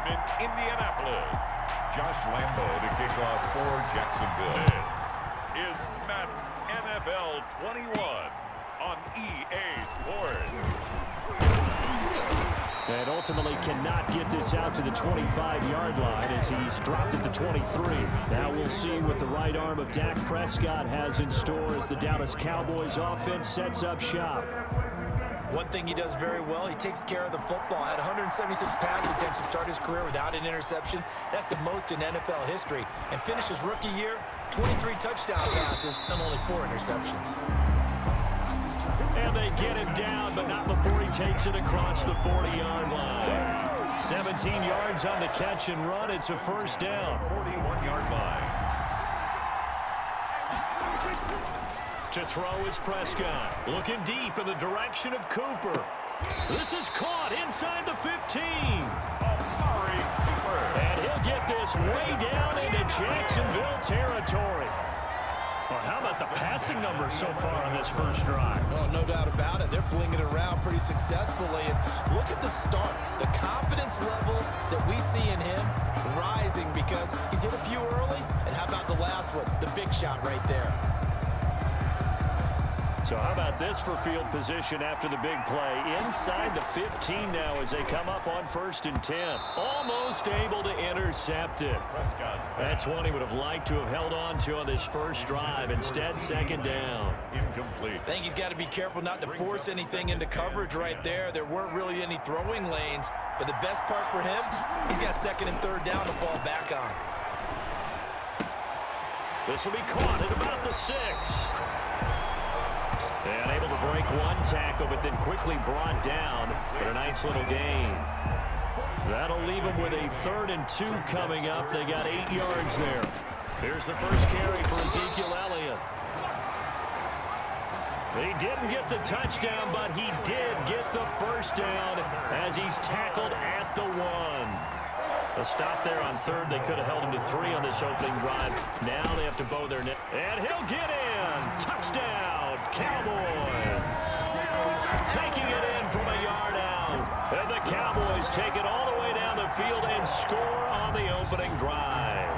in Indianapolis. Josh Lambo to kick off for Jacksonville. This is Madden NFL 21 on EA Sports. And ultimately cannot get this out to the 25-yard line as he's dropped at the 23. Now we'll see what the right arm of Dak Prescott has in store as the Dallas Cowboys offense sets up shop. One thing he does very well, he takes care of the football. Had 176 pass attempts to start his career without an interception. That's the most in NFL history. And finished his rookie year, 23 touchdown passes and only 4 interceptions. And they get him down, but not before he takes it across the 40-yard line. 17 yards on the catch and run. It's a first down. 41-yard line. To throw is Prescott. Looking deep in the direction of Cooper. This is caught inside the 15. And he'll get this way down into Jacksonville territory. Well, how about the passing numbers so far on this first drive? Well, no doubt about it. They're flinging it around pretty successfully. And look at the start. The confidence level that we see in him rising because he's hit a few early. And how about the last one? The big shot right there. So how about this for field position after the big play? Inside the 15 now as they come up on 1st and 10. Almost able to intercept it. That's one he would have liked to have held on to on this first drive. Instead, second down. Incomplete. I think he's got to be careful not to force anything into coverage right there. There weren't really any throwing lanes. But the best part for him, he's got 2nd and 3rd down to fall back on. This will be caught at about the 6. And able to break one tackle, but then quickly brought down for a nice little gain. That'll leave them with a 3rd and 2 coming up. They got 8 yards there. Here's the first carry for Ezekiel Elliott. He didn't get the touchdown, but he did get the first down as he's tackled at the 1. A stop there on 3rd. They could have held him to 3 on this opening drive. Now they have to bow their net. And he'll get in. Touchdown, Cowboys. Taking it in from a yard out. And the Cowboys take it all the way down the field and score on the opening drive.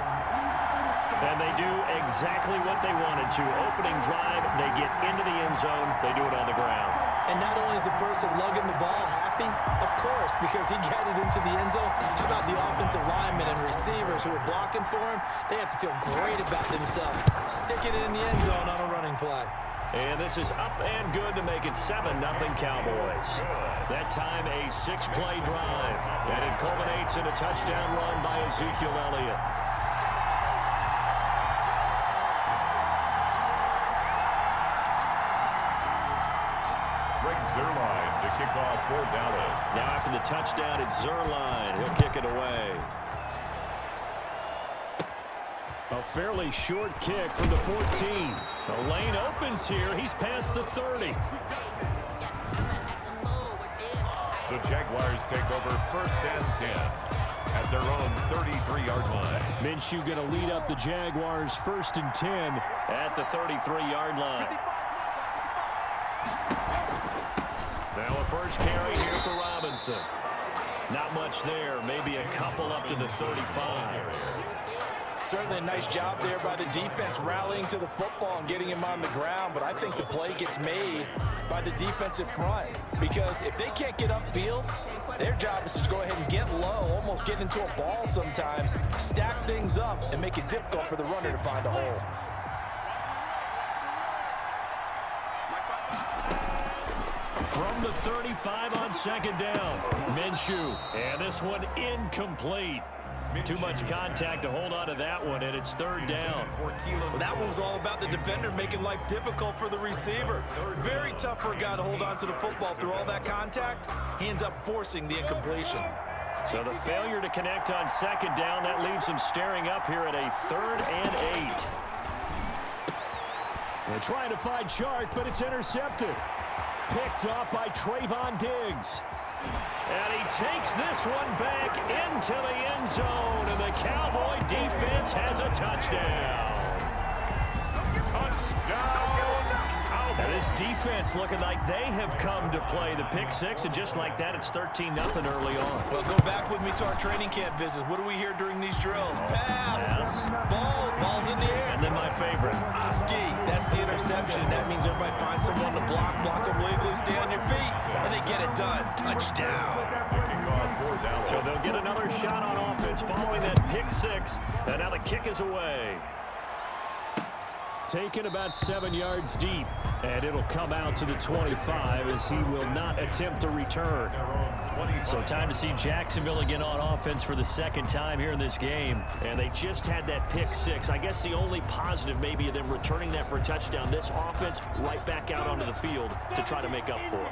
And they do exactly what they wanted to. Opening drive, they get into the end zone. They do it on the ground. And not only is the person lugging the ball happy, of course, because he got it into the end zone. How about the offensive linemen and receivers who are blocking for him? They have to feel great about themselves. Sticking it in the end zone on a running play. And this is up and good to make it 7-0 Cowboys. That time a 6-play drive. And it culminates in a touchdown run by Ezekiel Elliott. Zerline to kick off for Dallas. Now after the touchdown, it's Zerline. He'll kick it away. A fairly short kick from the 14. The lane opens here. He's past the 30. The Jaguars take over 1st and 10 at their own 33-yard line. Minshew going to lead up the Jaguars 1st and 10 at the 33-yard line. Now a first carry here for Robinson. Not much there. Maybe a couple up to the 35. Certainly a nice job there by the defense rallying to the football and getting him on the ground. But I think the play gets made by the defensive front. Because if they can't get upfield, their job is to go ahead and get low, almost get into a ball sometimes, stack things up, and make it difficult for the runner to find a hole. From the 35 on 2nd down, Minshew. And this one incomplete. Too much contact to hold on to that one, and it's 3rd down. Well, that one was all about the defender making life difficult for the receiver. Very tough for a guy to hold on to the football through all that contact. He ends up forcing the incompletion. So the failure to connect on 2nd down, that leaves him staring up here at a 3rd and 8. They're trying to find Chark, but it's intercepted. Picked up by Trayvon Diggs. And he takes this one back into the end zone. And the Cowboy defense has a touchdown. Touchdown, Cowboys. And This defense looking like they have come to play. The pick six, and just like that, it's 13-0 early on. Well, go back with me to our training camp visits. What do we hear during these drills? Pass. Ball's in the air. And then my favorite. Ski, that's the interception. That means everybody finds someone to block them legally, stay on your feet, and they get it done. Touchdown. So they'll get another shot on offense following that pick six, and now the kick is away. Taken about 7 yards deep, and it'll come out to the 25 as he will not attempt to return. So time to see Jacksonville again on offense for the second time here in this game. And they just had that pick six. I guess the only positive maybe of them returning that for a touchdown. This offense right back out onto the field to try to make up for it.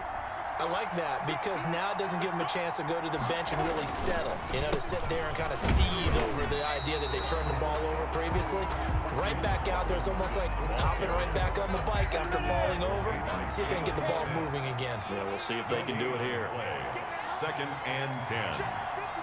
I like that because now it doesn't give them a chance to go to the bench and really settle. You know, to sit there and kind of seethe over the idea that they turned the ball over previously. Right back out there, it's almost like hopping right back on the bike after falling over. See if they can get the ball moving again. Yeah, we'll see if they can do it here. 2nd and 10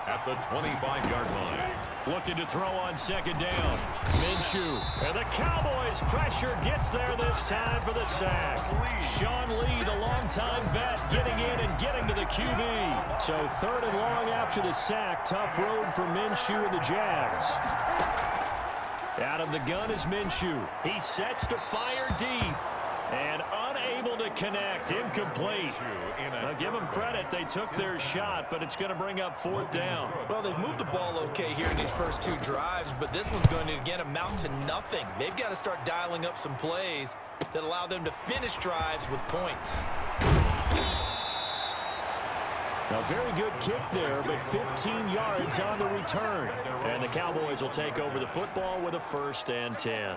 at the 25-yard line. Looking to throw on second down. Minshew. And the Cowboys pressure gets there this time for the sack. Sean Lee, the longtime vet, getting in and getting to the QB. So 3rd and long after the sack. Tough road for Minshew and the Jags. Out of the gun is Minshew. He sets to fire deep. And unable to connect. Incomplete. Now give them credit. They took their shot, but it's going to bring up 4th down. Well, they've moved the ball okay here in these first 2 drives, but this one's going to, again, amount to nothing. They've got to start dialing up some plays that allow them to finish drives with points. A very good kick there, but 15 yards on the return. And the Cowboys will take over the football with a 1st and 10.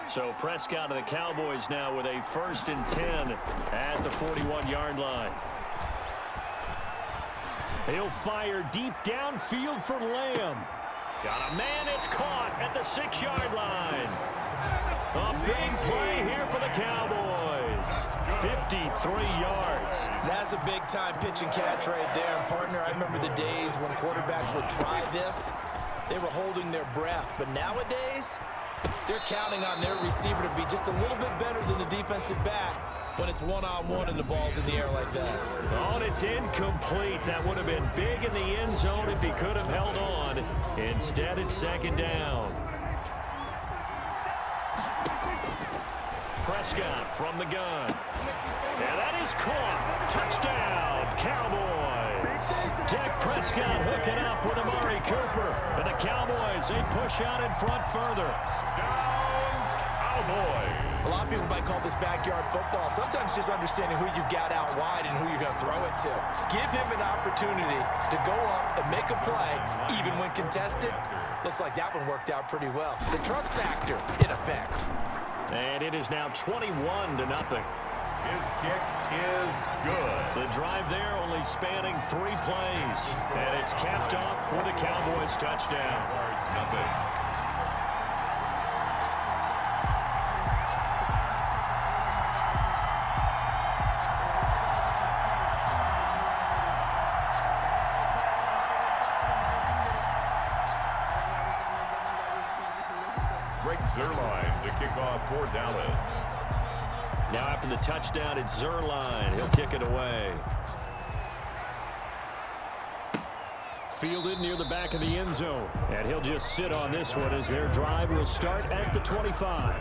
So Prescott and the Cowboys now with a 1st and 10 at the 41-yard line. He'll fire deep downfield for Lamb. Got a man, it's caught at the 6-yard line. A big play here for the Cowboys. 53 yards. That's a big-time pitch and catch right there. And, partner, I remember the days when quarterbacks would try this. They were holding their breath. But nowadays, they're counting on their receiver to be just a little bit better than the defensive back when it's one-on-one and the ball's in the air like that. Oh, and it's incomplete. That would have been big in the end zone if he could have held on. Instead, it's 2nd down. Prescott from the gun. And that is caught. Touchdown, Cowboys. Dak Prescott hooking up with Amari Cooper. And the Cowboys, they push out in front further. Down, Cowboys. A lot of people might call this backyard football. Sometimes just understanding who you've got out wide and who you're going to throw it to. Give him an opportunity to go up and make a play, even when contested. Looks like that one worked out pretty well. The trust factor in effect. And it is now 21-0. His kick is good. The drive there only spanning 3 plays. And it's capped off for the Cowboys touchdown. Nothing. Zerline to kick off for Dallas. Now after the touchdown, it's Zerline. He'll kick it away. Fielded near the back of the end zone. And he'll just sit on this one as their drive will start at the 25.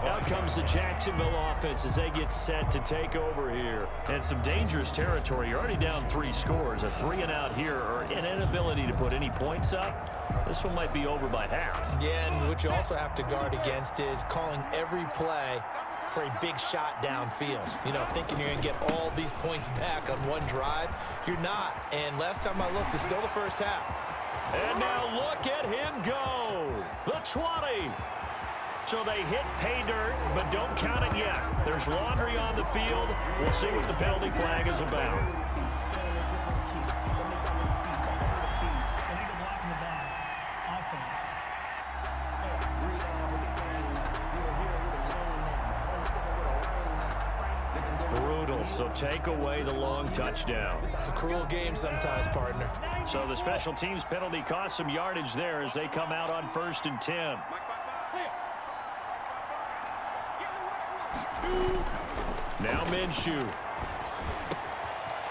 Out comes the Jacksonville offense as they get set to take over here. And some dangerous territory. You're already down 3 scores. A 3-and-out here or an inability to put any points up. This one might be over by half. Yeah, and what you also have to guard against is calling every play for a big shot downfield. You know, thinking you're going to get all these points back on one drive. You're not. And last time I looked, it's still the first half. And now look at him go. The 20. So they hit pay dirt, but don't count it yet. There's laundry on the field. We'll see what the penalty flag is about. Brutal, so take away the long touchdown. It's a cruel game sometimes, partner. So the special teams penalty cost some yardage there as they come out on 1st and 10. Now Minshew.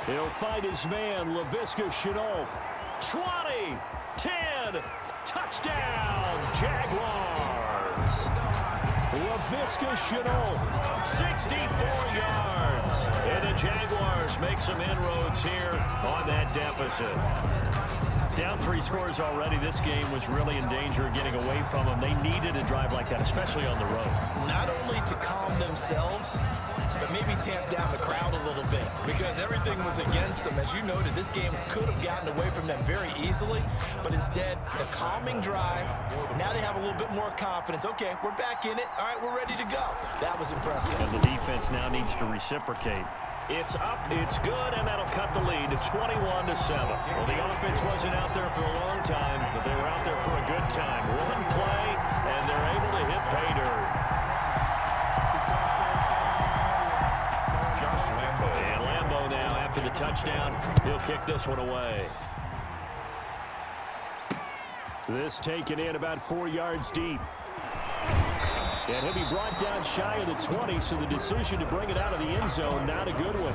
He'll find his man, Laviska Shenault. 20, 10, touchdown, Jaguars. Laviska Shenault, 64 yards. And the Jaguars make some inroads here on that deficit. Down 3 scores already. This game was really in danger of getting away from them. They needed a drive like that, especially on the road. Not only to calm themselves, but maybe tamp down the crowd a little bit because everything was against them. As you noted, this game could have gotten away from them very easily, but instead, the calming drive, now they have a little bit more confidence. Okay, we're back in it. All right, we're ready to go. That was impressive. And the defense now needs to reciprocate. It's up, it's good, and that'll cut the lead to 21-7. Well, the offense wasn't out there for a long time, but they were out there for a good time. One play, and they're able to hit pay dirt. And Lambeau now, after the touchdown, he'll kick this one away. This taken in about 4 yards deep. And he'll be brought down shy of the 20, so the decision to bring it out of the end zone, not a good one.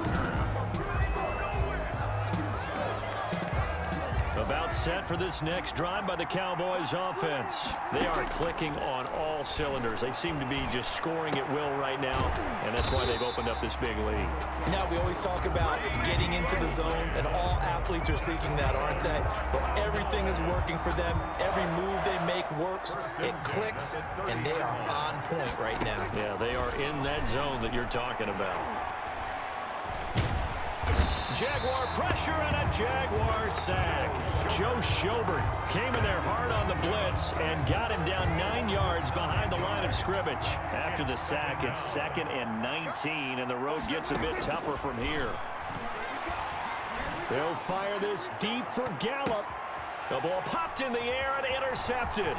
About set for this next drive by the Cowboys offense. They are clicking on all cylinders. They seem to be just scoring at will right now, and that's why they've opened up this big lead. Now, we always talk about getting into the zone, and all athletes are seeking that, aren't they? But everything is working for them. Every move they make works. It clicks, and they are on point right now. Yeah, they are in that zone that you're talking about. Jaguar pressure and a Jaguar sack. Joe Schobert came in there hard on the blitz and got him down 9 yards behind the line of scrimmage. After the sack, it's 2nd and 19, and the road gets a bit tougher from here. They'll fire this deep for Gallup. The ball popped in the air and intercepted.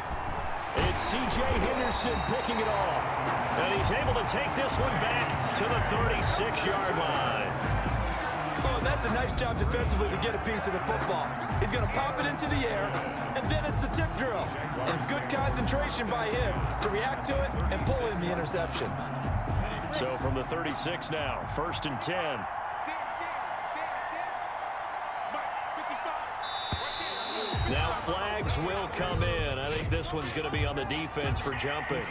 It's C.J. Henderson picking it off. And he's able to take this one back to the 36-yard line. Oh, that's a nice job defensively to get a piece of the football. He's going to pop it into the air, and then it's the tip drill. And good concentration by him to react to it and pull in the interception. So from the 36 now, 1st and 10. Now flags will come in. I think this one's going to be on the defense for jumping.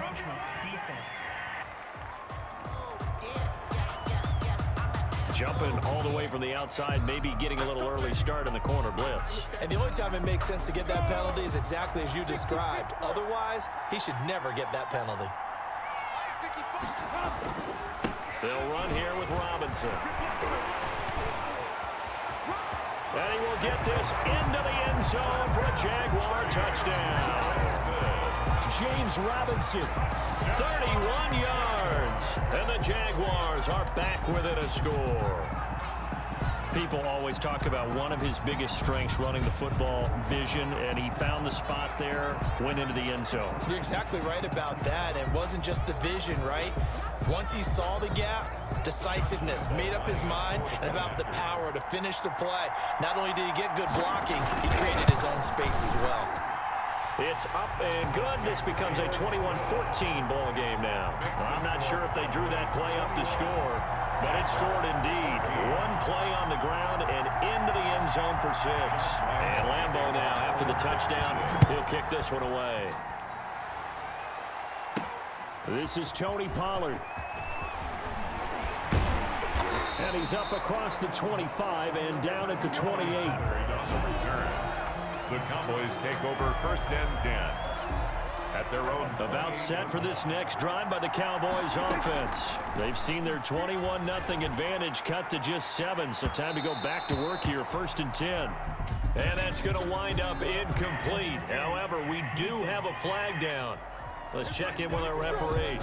Jumping all the way from the outside, maybe getting a little early start in the corner blitz. And the only time it makes sense to get that penalty is exactly as you described. Otherwise, he should never get that penalty. They'll run here with Robinson. And he will get this into the end zone for a Jaguar touchdown. James Robinson, 31 yards. And the Jaguars are back within a score. People always talk about one of his biggest strengths, running the football, vision, and he found the spot there, went into the end zone. You're exactly right about that. It wasn't just the vision, right? Once he saw the gap, decisiveness, made up his mind, and about the power to finish the play. Not only did he get good blocking, he created his own space as well. It's up and good. This becomes a 21-14 ball game now. I'm not sure if they drew that play up to score, but it scored indeed. One play on the ground and into the end zone for 6. And Lambeau now, after the touchdown, he'll kick this one away. This is Tony Pollard. And he's up across the 25 and down at the 28. The Cowboys take over 1st and 10 at their own. About set for this next drive by the Cowboys offense. They've seen their 21-0 advantage cut to just 7, so time to go back to work here, 1st and 10. And that's going to wind up incomplete. However, we do have a flag down. Let's check in with our referee.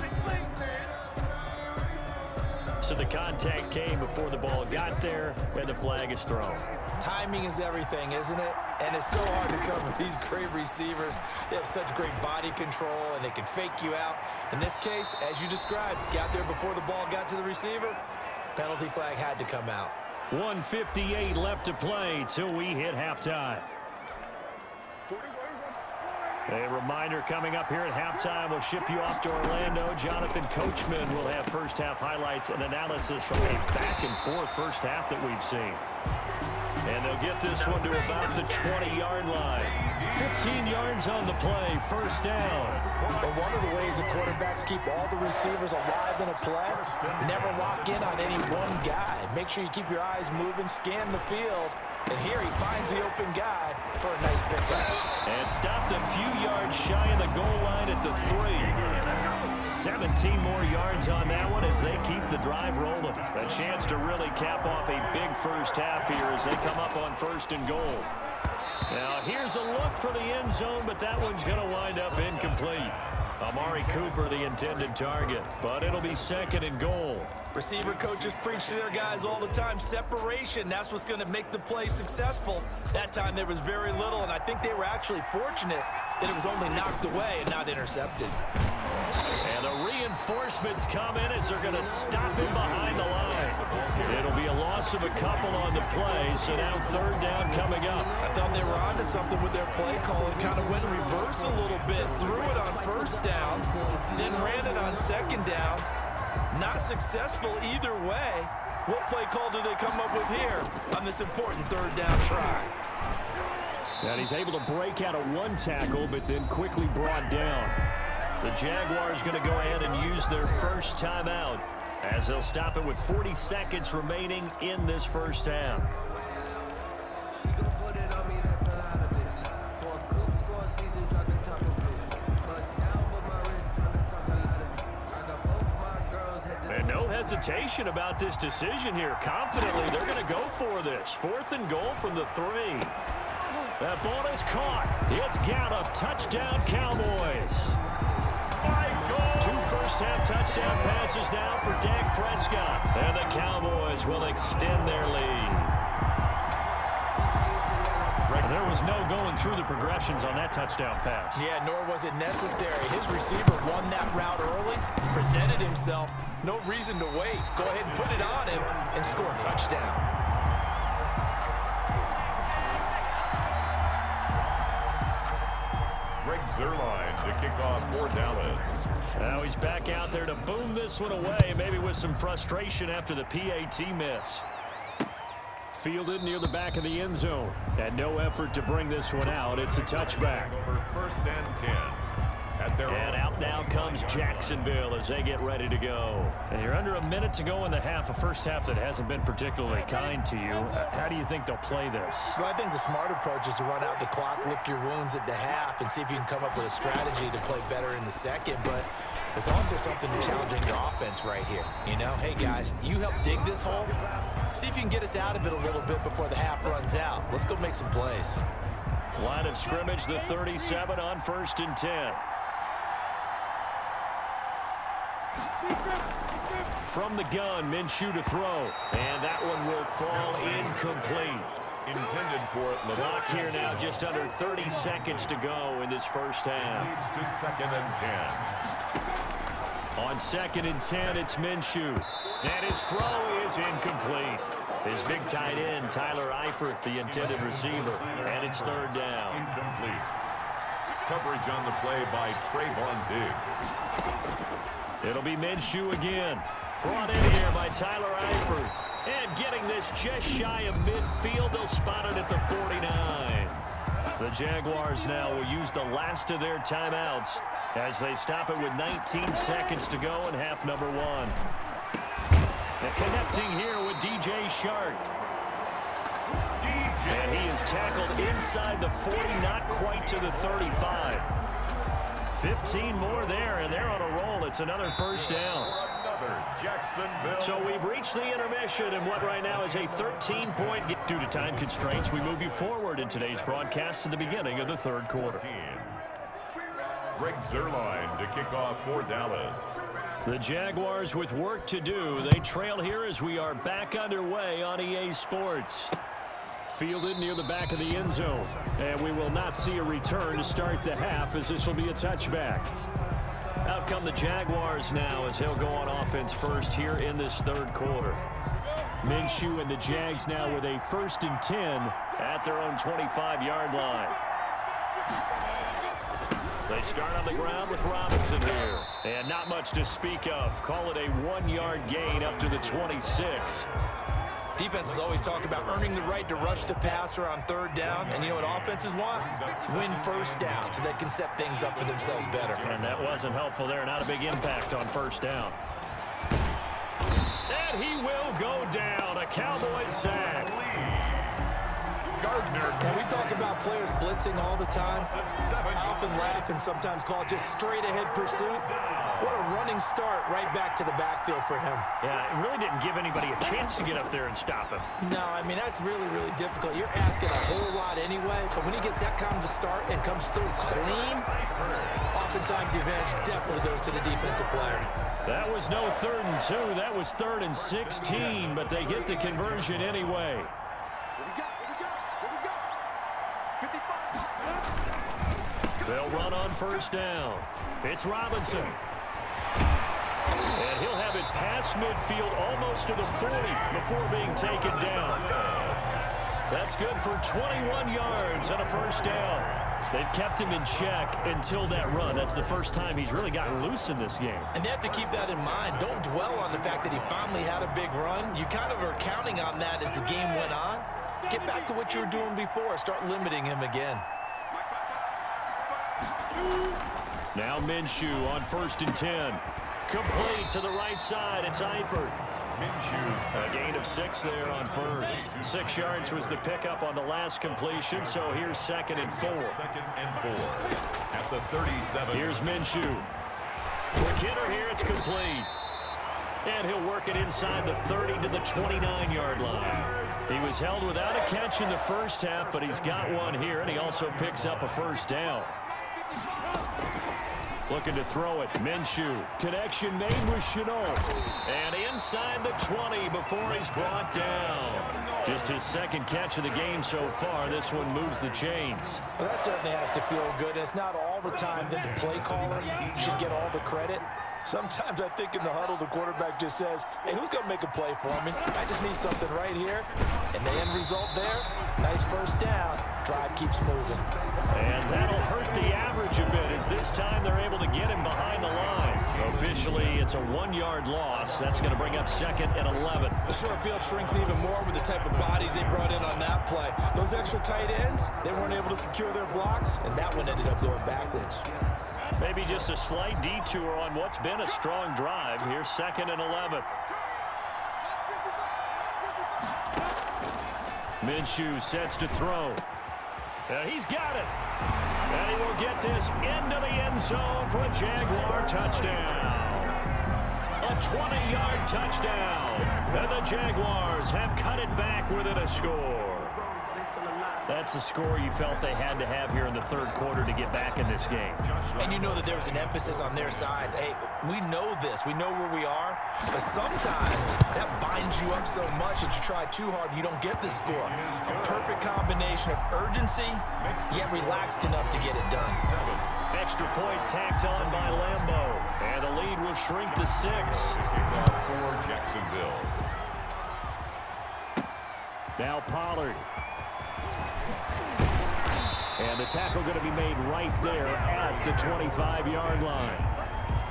So the contact came before the ball got there, and the flag is thrown. Timing is everything, isn't it? And it's so hard to cover these great receivers. They have such great body control, and they can fake you out. In this case, as you described, got there before the ball got to the receiver. Penalty flag had to come out. 1:58 left to play till we hit halftime. A reminder coming up here at halftime. We'll ship you off to Orlando. Jonathan Coachman will have first half highlights and analysis from a back-and-forth first half that we've seen. And they'll get this one to about the 20-yard line. 15 yards on the play, first down. But one of the ways the quarterbacks keep all the receivers alive in a play, never lock in on any one guy. Make sure you keep your eyes moving, scan the field. And here he finds the open guy for a nice pickup. And stopped a few yards shy of the goal line at the 3. 17 more yards on that one as they keep the drive rolling. A chance to really cap off a big first half here as they come up on first and goal. Now here's a look for the end zone, but that one's going to wind up incomplete. Amari Cooper the intended target, but it'll be second and goal. Receiver coaches preach to their guys all the time. Separation, that's what's going to make the play successful. That time there was very little, and I think they were actually fortunate that it was only knocked away and not intercepted. And the reinforcements come in as they're going to stop him behind the line. It'll be a loss of a couple on the play, so now third down coming up. I thought they were onto something with their play call and kind of went reverse a little bit. Threw it on first down, then ran it on second down. Not successful either way. What play call do they come up with here on this important third down try? And he's able to break out of one tackle, but then quickly brought down. The Jaguars going to go ahead and use their first timeout as they'll stop it with 40 seconds remaining in this first half. And no hesitation about this decision here. Confidently, they're going to go for this. 4th and goal from the 3. That ball is caught. It's Gallup. Touchdown, Cowboys. Two first-half touchdown passes now for Dak Prescott. And the Cowboys will extend their lead. And there was no going through the progressions on that touchdown pass. Yeah, nor was it necessary. His receiver won that route early, presented himself. No reason to wait. Go ahead and put it on him and score a touchdown. Zerline to kick off for Dallas. Now he's back out there to boom this one away, maybe with some frustration after the PAT miss. Fielded near the back of the end zone. And no effort to bring this one out. It's a touchback. Over 1st and 10. And out now comes Jacksonville as they get ready to go. And you're under a minute to go in the half, a first half that hasn't been particularly kind to you. How do you think they'll play this? Well, I think the smart approach is to run out the clock, lick your wounds at the half, and see if you can come up with a strategy to play better in the second. But there's also something to challenging your offense right here. You know, hey, guys, you help dig this hole. See if you can get us out of it a little bit before the half runs out. Let's go make some plays. Line of scrimmage, the 37 on 1st and 10. From the gun, Minshew to throw. And that one will fall incomplete. Intended for Clock here now, just under 30 seconds to go in this first half. Moves to 2nd and 10. On 2nd and 10, it's Minshew. And his throw is incomplete. His big tight end, Tyler Eifert, the intended receiver. And it's 3rd down. Incomplete. Coverage on the play by Trayvon Diggs. It'll be Minshew again. Brought in here by Tyler Eifert. And getting this just shy of midfield, they'll spot it at the 49. The Jaguars now will use the last of their timeouts as they stop it with 19 seconds to go in half number 1. And connecting here with DJ Shark. And he is tackled inside the 40, not quite to the 35. 15 more there, and they're on a roll. It's another first down. Jacksonville. So we've reached the intermission, and what right now is a 13-point get due to time constraints. We move you forward in today's broadcast to the beginning of the 3rd quarter. Greg Zerline to kick off for Dallas. The Jaguars with work to do. They trail here as we are back underway on EA Sports. Fielded near the back of the end zone. And we will not see a return to start the half as this will be a touchback. Out come the Jaguars now as they'll go on offense first here in this 3rd quarter. Minshew and the Jags now with a 1st and 10 at their own 25-yard line. They start on the ground with Robinson here. And not much to speak of. Call it a 1-yard gain up to the 26. Defenses always talk about earning the right to rush the passer on third down. And you know what offenses want? Win first down so they can set things up for themselves better. And that wasn't helpful there. Not a big impact on first down. And he will go down. A Cowboys sack. Now, we talk about players blitzing all the time. I often laugh and sometimes call it just straight-ahead pursuit. What a running start right back to the backfield for him. Yeah, it really didn't give anybody a chance to get up there and stop him. No, I mean, that's really, really difficult. You're asking a whole lot anyway, but when he gets that kind of a start and comes through clean, oftentimes the advantage definitely goes to the defensive player. That was no 3rd and 2. That was 3rd and 16, but they get the conversion anyway. They'll run on first down. It's Robinson. And he'll have it past midfield almost to the 40 before being taken down. That's good for 21 yards and a first down. They've kept him in check until that run. That's the first time he's really gotten loose in this game. And they have to keep that in mind. Don't dwell on the fact that he finally had a big run. You kind of are counting on that as the game went on. Get back to what you were doing before. Start limiting him again. Now Minshew on 1st and 10. Complete to the right side. It's Eifert. A gain of 6 there on first. 6 yards was the pickup on the last completion, so here's 2nd and 4. 2nd and 4 at the 37. Here's Minshew. Quick hitter here. It's complete. And he'll work it inside the 30 to the 29-yard line. He was held without a catch in the first half, but he's got one here, and he also picks up a first down. Looking to throw it. Minshew. Connection made with Chenault. And inside the 20 before he's brought down. Just his 2nd catch of the game so far. This one moves the chains. Well, that certainly has to feel good. It's not all the time that the play caller should get all the credit. Sometimes I think in the huddle, the quarterback just says, hey, who's going to make a play for me? I just need something right here. And the end result there, nice first down. Drive keeps moving. And that'll hurt the average a bit as this time they're able to get him behind the line. Officially, it's a 1-yard loss. That's going to bring up 2nd and 11. The short field shrinks even more with the type of bodies they brought in on that play. Those extra tight ends, they weren't able to secure their blocks, and that one ended up going backwards. Maybe just a slight detour on what's been a strong drive. Here's 2nd and 11. Minshew sets to throw. And he's got it. And he will get this into the end zone for a Jaguar touchdown. A 20-yard touchdown. And the Jaguars have cut it back within a score. That's a score you felt they had to have here in the 3rd quarter to get back in this game. And you know that there was an emphasis on their side. Hey, we know this. We know where we are. But sometimes that binds you up so much that you try too hard, you don't get the score. A perfect combination of urgency, yet relaxed enough to get it done. Extra point tacked on by Lambo. And the lead will shrink to 6. For Jacksonville. Now Pollard. And the tackle going to be made right there at the 25-yard line.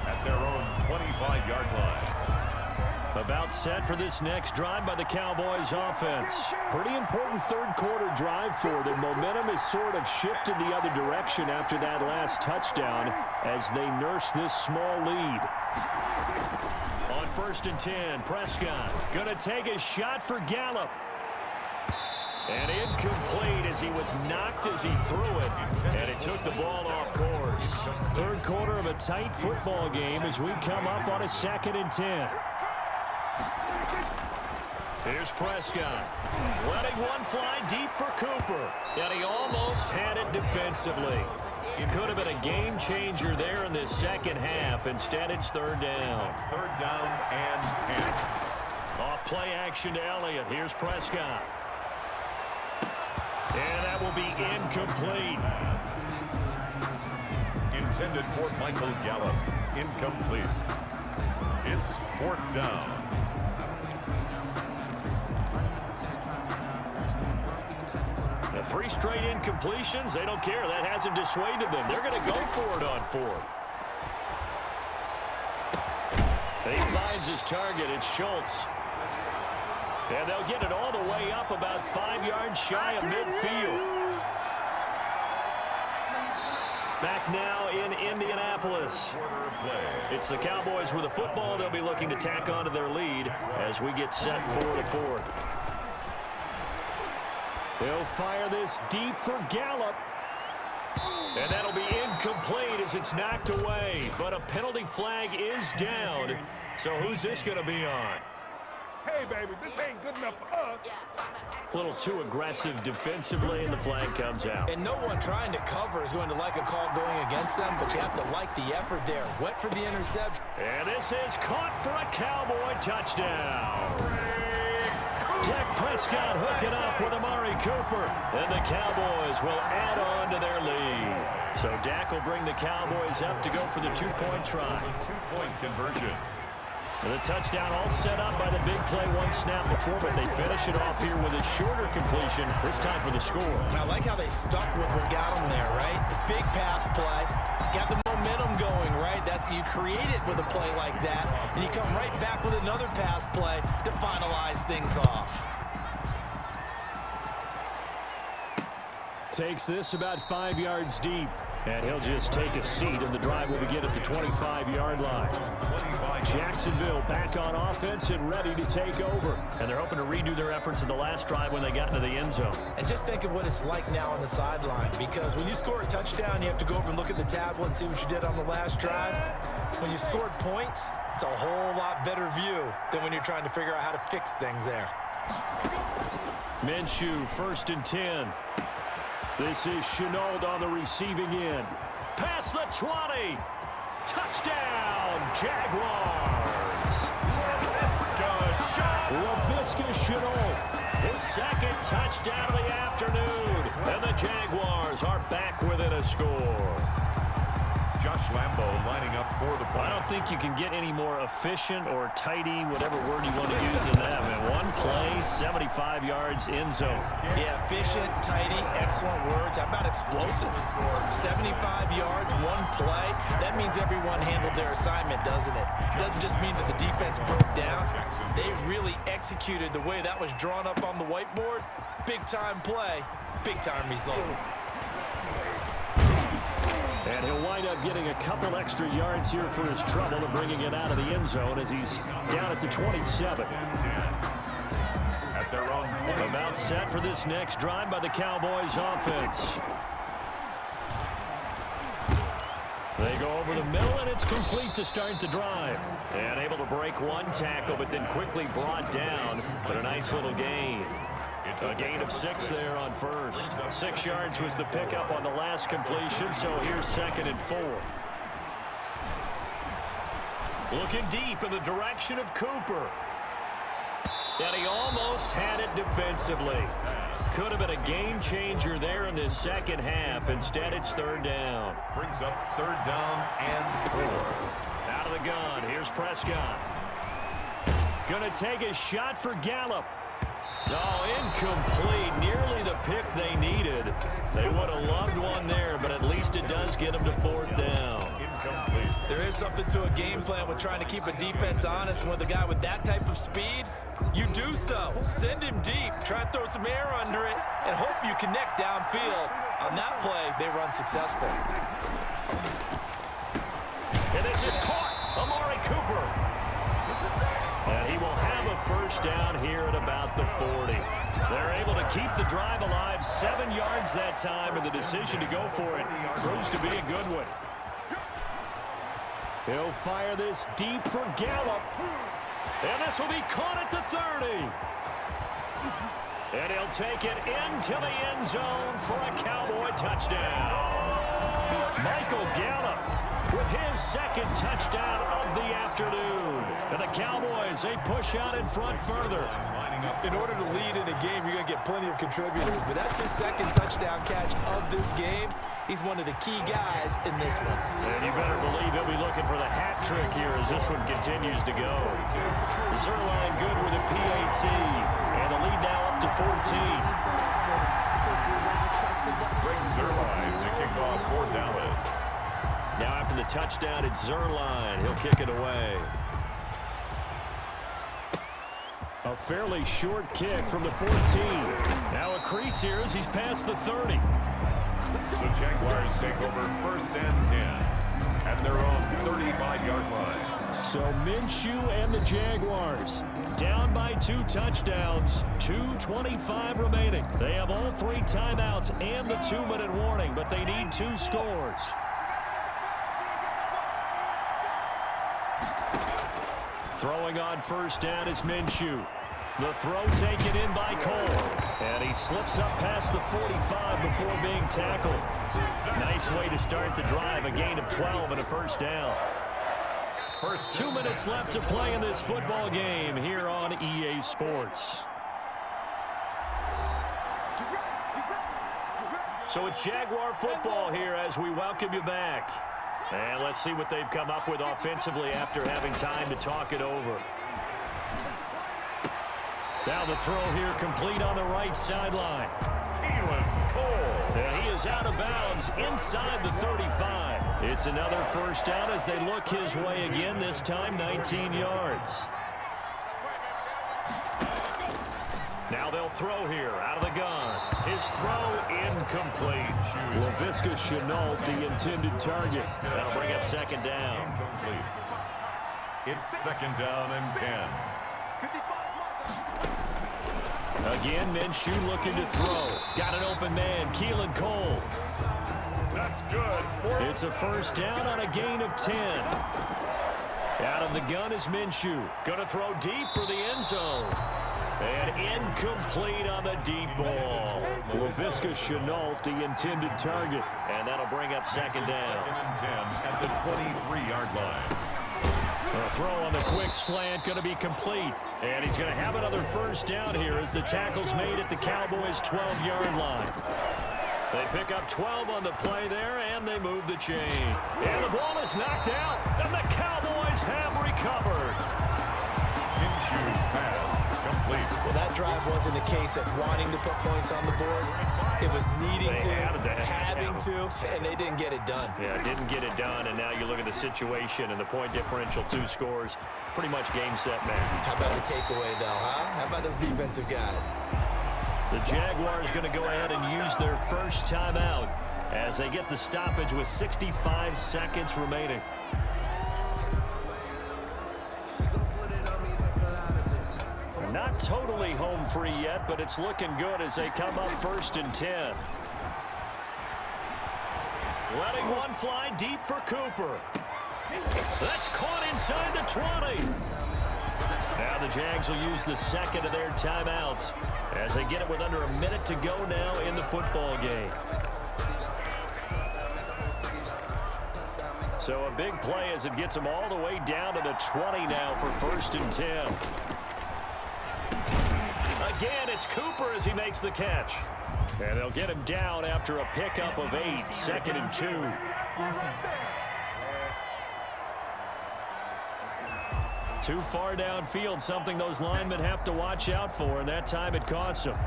At their own 25-yard line. About set for this next drive by the Cowboys offense. Pretty important 3rd quarter drive for them. Momentum has sort of shifted the other direction after that last touchdown as they nurse this small lead. On 1st and 10, Prescott going to take a shot for Gallup. And incomplete as he was knocked as he threw it. And it took the ball off course. 3rd quarter of a tight football game as we come up on a 2nd and 10. Here's Prescott. Letting one fly deep for Cooper. And he almost had it defensively. It could have been a game changer there in this 2nd half. Instead, it's 3rd down. 3rd down and 10. Off play action to Elliott. Here's Prescott. And that will be incomplete. Intended for Michael Gallup. Incomplete. It's 4th down. 3 straight incompletions, they don't care. That hasn't dissuaded them. They're going to go for it on 4th. He finds his target. It's Schultz. And they'll get it all the way up about 5 yards shy of midfield. Back now in Indianapolis. It's the Cowboys with the football. They'll be looking to tack on to their lead as we get set for the 4th. They'll fire this deep for Gallup. And that'll be incomplete as it's knocked away. But a penalty flag is down. So who's this going to be on? Hey, baby, this ain't good enough for us. A little too aggressive defensively, and the flag comes out. And no one trying to cover is going to like a call going against them, but you have to like the effort there. Went for the interception. And this is caught for a Cowboy touchdown. Dak Prescott hooking up with Amari Cooper. And the Cowboys will add on to their lead. So Dak will bring the Cowboys up to go for the 2-point try. 2-point conversion. And the touchdown all set up by the big play 1 snap before, but they finish it off here with a shorter completion, this time for the score. And I like how they stuck with what got them there, right? The big pass play, got the momentum going, right? You create it with a play like that, and you come right back with another pass play to finalize things off. Takes this about 5 yards deep. And he'll just take a seat, and the drive will begin at the 25-yard line. Jacksonville back on offense and ready to take over. And they're hoping to redo their efforts in the last drive when they got into the end zone. And just think of what it's like now on the sideline, because when you score a touchdown, you have to go over and look at the tablet and see what you did on the last drive. When you scored points, it's a whole lot better view than when you're trying to figure out how to fix things there. Minshew, 1st and 10. This is Shenault on the receiving end. Past the 20. Touchdown, Jaguars. Laviska Shenault. His 2nd touchdown of the afternoon. And the Jaguars are back within a score. Josh Lambo lining up for the play. I don't think you can get any more efficient or tidy, whatever word you want to use in that. In 1 play, 75 yards in zone. Yeah, efficient, tidy, excellent words. How about explosive? 75 yards, 1 play. That means everyone handled their assignment, doesn't it? It doesn't just mean that the defense broke down. They really executed the way that was drawn up on the whiteboard. Big-time play, big-time result. And he'll wind up getting a couple extra yards here for his trouble and bringing it out of the end zone as he's down at the 27. At their own 20. About set for this next drive by the Cowboys offense. They go over the middle, and it's complete to start the drive. And able to break 1 tackle, but then quickly brought down. But a nice little gain. A gain of 6 there on 1st. 6 yards was the pickup on the last completion, so here's 2nd and 4. Looking deep in the direction of Cooper. And he almost had it defensively. Could have been a game changer there in this second half. Instead, it's 3rd down. Brings up 3rd down and 4. Out of the gun, here's Prescott. Gonna take a shot for Gallup. Oh, incomplete. Nearly the pick they needed. They would have loved one there, but at least it does get them to 4th down. Incomplete. There is something to a game plan with trying to keep a defense honest. And with a guy with that type of speed, you do so. Send him deep. Try and throw some air under it and hope you connect downfield. On that play, they run successful. And this is caught. Amari Cooper. And he will have a 1st down here at about the 40. They're able to keep the drive alive. 7 yards that time, and the decision to go for it proves to be a good one. He'll fire this deep for Gallup. And this will be caught at the 30. And he'll take it into the end zone for a Cowboy touchdown. Michael Gallup with his 2nd touchdown of the afternoon. And the Cowboys, they push out in front further. In order to lead in a game, you're going to get plenty of contributors, but that's his 2nd touchdown catch of this game. He's one of the key guys in this one. And you better believe he'll be looking for the hat trick here as this one continues to go. Zerline good with a PAT, and the lead now up to 14. Zerline to kick off for Dallas. Now after the touchdown, it's Zerline. He'll kick it away. A fairly short kick from the 14. Now a crease here as he's past the 30. The Jaguars take over 1st and 10 at their own 35-yard line. So Minshew and the Jaguars down by 2 touchdowns, 2:25 remaining. They have all 3 timeouts and the 2-minute warning, but they need 2 scores. Throwing on 1st down is Minshew. The throw taken in by Cole. And he slips up past the 45 before being tackled. Nice way to start the drive. A gain of 12 and a 1st down. 2 minutes left to play in this football game here on EA Sports. So it's Jaguar football here as we welcome you back. And let's see what they've come up with offensively after having time to talk it over. Now the throw here complete on the right sideline. And he is out of bounds inside the 35. It's another 1st down as they look his way again, this time 19 yards. Now they'll throw here out of the gun. His throw incomplete. Laviska Shenault, the intended target. That'll bring up 2nd down. Incomplete. It's 2nd down and 10. Again, Minshew looking to throw. Got an open man, Keelan Cole. That's good. It's a 1st down on a gain of 10. Out of the gun is Minshew. Going to throw deep for the end zone. And incomplete on the deep ball. Laviska Shenault, the intended target. And that'll bring up 2nd down. 2nd and 10 at the 23-yard line. A throw on the quick slant going to be complete. And he's going to have another 1st down here as the tackle's made at the Cowboys' 12-yard line. They pick up 12 on the play there, and they move the chain. And the ball is knocked out, and the Cowboys have recovered. Minshew's pass complete. Well, that drive wasn't a case of wanting to put points on the board. It was needing to, having to, and they didn't get it done. Yeah, didn't get it done, and now you look at the situation and the point differential, 2 scores, pretty much game, set, match. How about the takeaway, though, huh? How about those defensive guys? The Jaguars going to go ahead and use their 1st timeout as they get the stoppage with 65 seconds remaining. Not totally home free yet, but it's looking good as they come up 1st and 10. Letting one fly deep for Cooper. That's caught inside the 20. Now the Jags will use the 2nd of their timeouts as they get it with under a minute to go now in the football game. So a big play as it gets them all the way down to the 20 now for 1st and 10. Again, it's Cooper as he makes the catch. And they'll get him down after a pickup of 8, 2nd and 2. Too far downfield, something those linemen have to watch out for, and that time it costs them.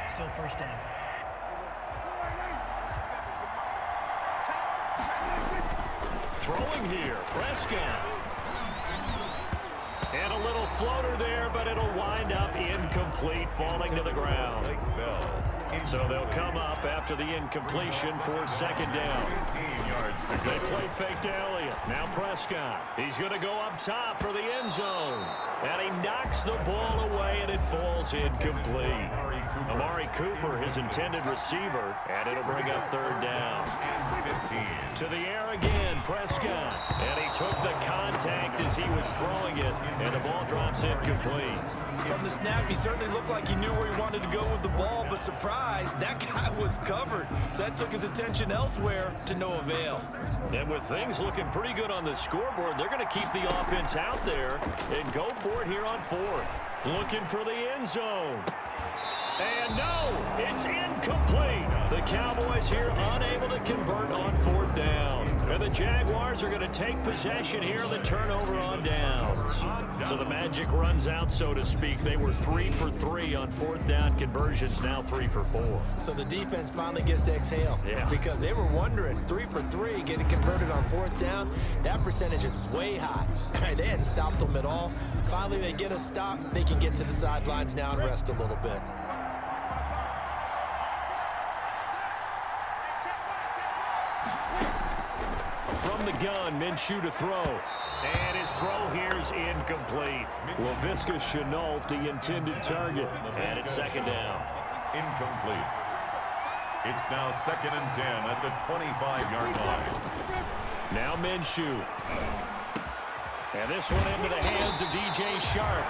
Still 1st down. Throwing here, Prescott. And a little floater there, but it'll wind up incomplete, falling to the ground. So they'll come up after the incompletion for 2nd down. They play fake to Elliott. Now Prescott. He's going to go up top for the end zone. And he knocks the ball away, and it falls incomplete. Amari Cooper, his intended receiver, and it'll bring up 3rd down. To the air again, Prescott. And he took the contact as he was throwing it, and the ball drops incomplete. From the snap, he certainly looked like he knew where he wanted to go with the ball, but surprise, that guy was covered. So that took his attention elsewhere to no avail. And with things looking pretty good on the scoreboard, they're going to keep the offense out there and go for it here on 4th. Looking for the end zone. And no, it's incomplete. The Cowboys here unable to convert on 4th down. And the Jaguars are going to take possession here on the turnover on downs. So the magic runs out, so to speak. They were 3 for 3 on fourth down conversions, now 3 for 4. So the defense finally gets to exhale. Yeah. Because they were wondering, 3 for 3, getting converted on fourth down. That percentage is way high. They hadn't stopped them at all. Finally, they get a stop. They can get to the sidelines now and rest a little bit. From the gun, Minshew to throw. And his throw here is incomplete. Laviska Shenault, the intended target. And it's second down. Incomplete. It's now 2nd and 10 at the 25-yard line. Now Minshew. And this one into the hands of DJ Shark.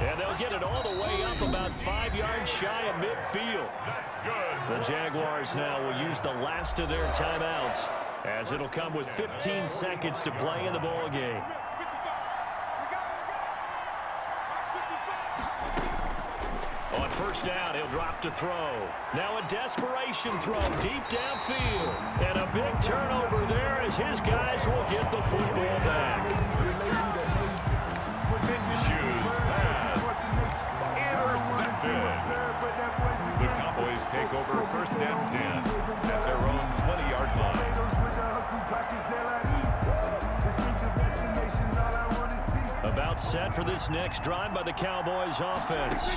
And they'll get it all the way up about 5 yards shy of midfield. That's good. The Jaguars now will use the last of their timeouts, as it'll come with 15 seconds to play in the ball game. On first down, he'll drop to throw. Now a desperation throw deep downfield. And a big turnover there as his guys will get the football back. Minshew's pass. Intercepted. The Cowboys take over first and 10 at their own 20-yard line. About set for this next drive by the Cowboys offense.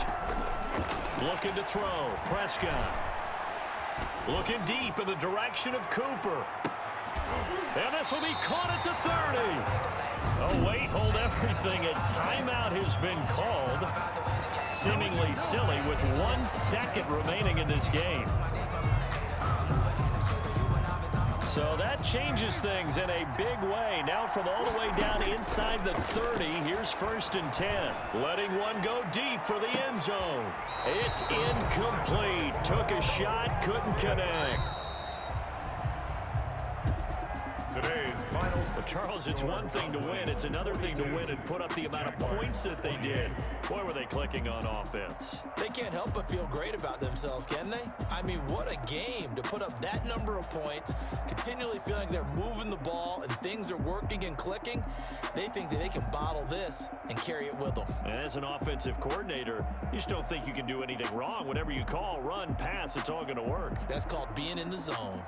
Looking to throw. Prescott. Looking deep in the direction of Cooper. And this will be caught at the 30. Oh, wait, hold everything. A timeout has been called. Seemingly silly with 1 second remaining in this game. So that changes things in a big way. Now from all the way down inside the 30, here's 1st and 10. Letting one go deep for the end zone. It's incomplete. Took a shot, couldn't connect. Today's finals. But Charles, it's one thing to win. It's another thing to win and put up the amount of points that they did. Boy, were they clicking on offense. They can't help but feel great about themselves, can they? I mean, what a game to put up that number of points, continually feeling like they're moving the ball and things are working and clicking. They think that they can bottle this and carry it with them. And as an offensive coordinator, you just don't think you can do anything wrong. Whatever you call, run, pass, it's all going to work. That's called being in the zone.